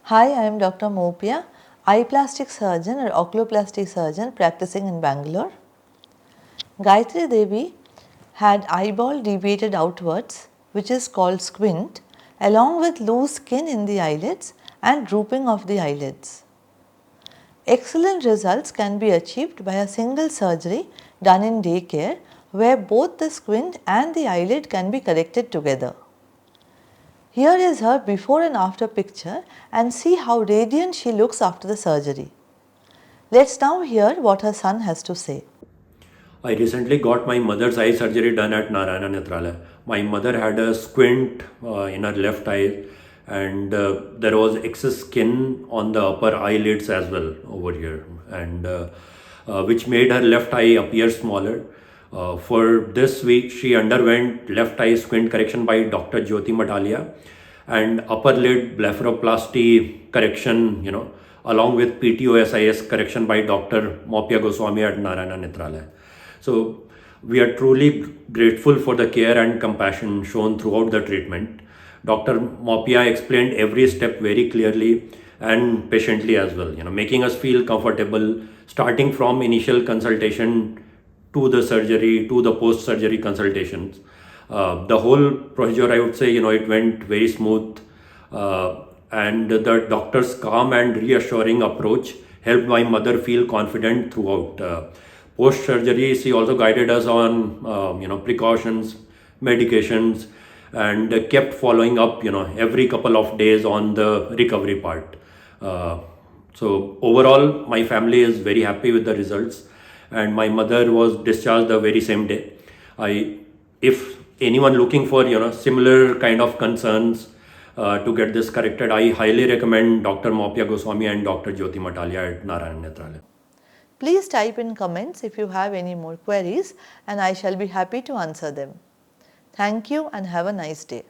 Hi, I am Dr. Moupia, eye plastic surgeon or oculoplastic surgeon practicing in Bangalore. Gayatri Devi had eyeball deviated outwards, which is called squint, along with loose skin in the eyelids and drooping of the eyelids. Excellent results can be achieved by a single surgery done in daycare where both the squint and the eyelid can be corrected together. Here is her before and after picture and see how radiant she looks after the surgery. Let's now hear what her son has to say. I recently got my mother's eye surgery done at Narayana Netralaya. My mother had a squint in her left eye, and there was excess skin on the upper eyelids as well over here, and which made her left eye appear smaller. For this week, she underwent left eye squint correction by Dr. Jyoti Matalia and upper lid blepharoplasty correction, along with PTOSIS correction by Dr. Moupia Goswami at Narayana Netralaya. So we are truly grateful for the care and compassion shown throughout the treatment. Dr. Moupia explained every step very clearly and patiently as well, making us feel comfortable starting from initial consultation to the surgery to the post-surgery consultations. The whole procedure, I would say, it went very smooth, and the doctor's calm and reassuring approach helped my mother feel confident throughout. Post-surgery, she also guided us on, precautions, medications, and kept following up, every couple of days on the recovery part. So overall, my family is very happy with the results, and my mother was discharged the very same day. If anyone looking for similar kind of concerns to get this corrected, I highly recommend Dr. Moupia Goswami and Dr. Jyoti Matalia at Narayana Netralaya. Please type in comments if you have any more queries and I shall be happy to answer them. Thank you and have a nice day.